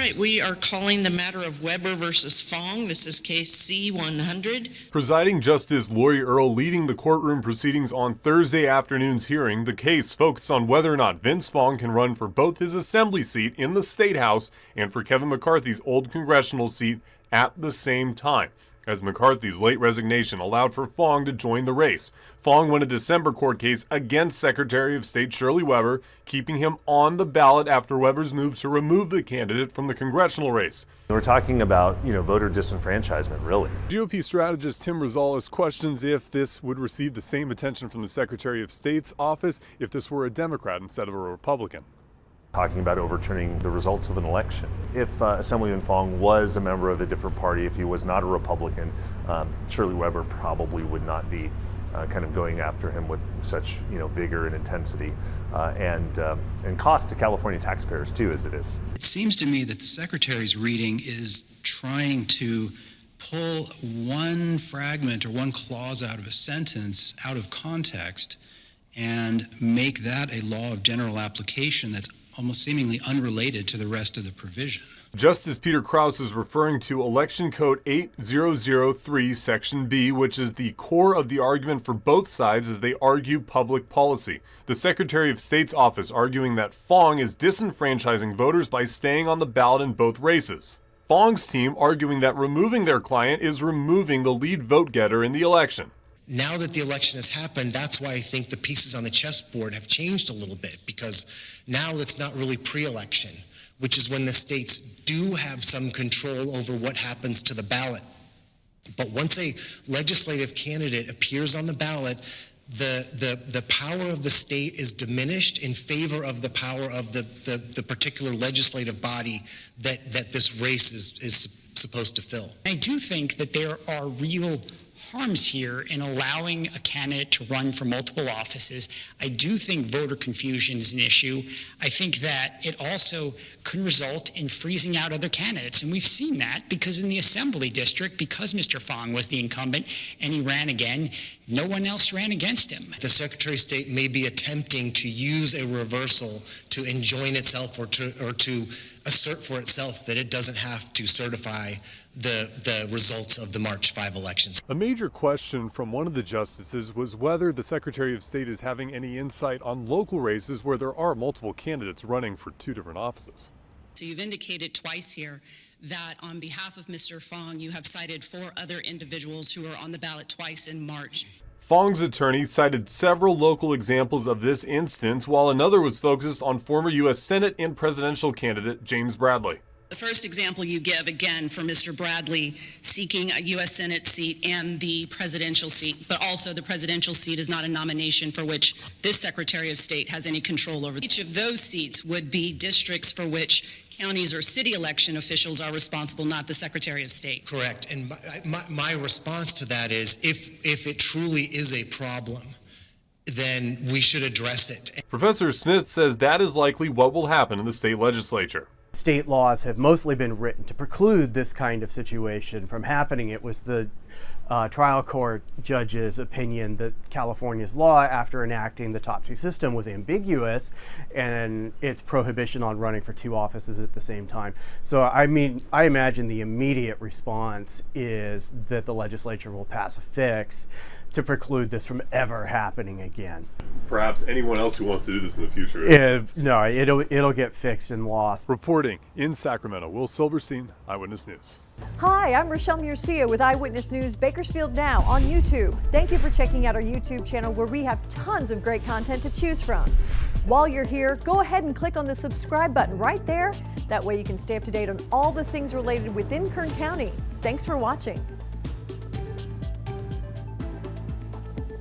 right, we are calling the matter of Weber versus Fong. This is case C-100. Presiding Justice Lori Earle leading the courtroom proceedings on Thursday afternoon's hearing, the case focused on whether or not Vince Fong can run for both his assembly seat in the State House and for Kevin McCarthy's old congressional seat at the same time, as McCarthy's late resignation allowed for Fong to join the race. Fong won a December court case against Secretary of State Shirley Weber, keeping him on the ballot after Weber's move to remove the candidate from the congressional race. We're talking about, voter disenfranchisement, really. GOP strategist Tim Rosales questions if this would receive the same attention from the Secretary of State's office if this were a Democrat instead of a Republican. Talking about overturning the results of an election. If Assemblyman Fong was a member of a different party, if he was not a Republican, Shirley Weber probably would not be kind of going after him with such vigor and intensity and cost to California taxpayers too, as it is. It seems to me that the Secretary's reading is trying to pull one fragment or one clause out of a sentence out of context and make that a law of general application that's almost seemingly unrelated to the rest of the provision. Justice Peter Krause is referring to Election Code 8003, Section B, which is the core of the argument for both sides as they argue public policy. The Secretary of State's office arguing that Fong is disenfranchising voters by staying on the ballot in both races. Fong's team arguing that removing their client is removing the lead vote getter in the election. Now that the election has happened, that's why I think the pieces on the chessboard have changed a little bit, because now it's not really pre-election, which is when the states do have some control over what happens to the ballot. But once a legislative candidate appears on the ballot, the power of the state is diminished in favor of the power of the particular legislative body that this race is supposed to fill. I do think that there are real harms here in allowing a candidate to run for multiple offices. I do think voter confusion is an issue. I think that it also could result in freezing out other candidates. And we've seen that because in the Assembly District, because Mr. Fong was the incumbent and he ran again, no one else ran against him. The Secretary of State may be attempting to use a reversal to enjoin itself or to assert for itself that it doesn't have to certify the results of the March 5 elections. A major question from one of the justices was whether the Secretary of State is having any insight on local races where there are multiple candidates running for two different offices. So you've indicated twice here that on behalf of Mr. Fong, you have cited 4 other individuals who are on the ballot twice in March. Fong's attorney cited several local examples of this instance, while another was focused on former U.S. Senate and presidential candidate James Bradley. The first example you give, again, for Mr. Bradley seeking a U.S. Senate seat and the presidential seat, but also the presidential seat is not a nomination for which this Secretary of State has any control over. Each of those seats would be districts for which counties or city election officials are responsible, not the Secretary of State. Correct. And my response to that is if it truly is a problem, then we should address it. Professor Smith says that is likely what will happen in the state legislature. State laws have mostly been written to preclude this kind of situation from happening. It was the trial court judge's opinion that California's law, after enacting the top 2 system, was ambiguous and its prohibition on running for 2 offices at the same time. So I imagine the immediate response is that the legislature will pass a fix to preclude this from ever happening again. Perhaps anyone else who wants to do this in the future. No, it'll get fixed and lost. Reporting in Sacramento, Will Silverstein, Eyewitness News. Hi, I'm Rochelle Murcia with Eyewitness News Bakersfield Now on YouTube. Thank you for checking out our YouTube channel where we have tons of great content to choose from. While you're here, go ahead and click on the subscribe button right there. That way you can stay up to date on all the things related within Kern County. Thanks for watching.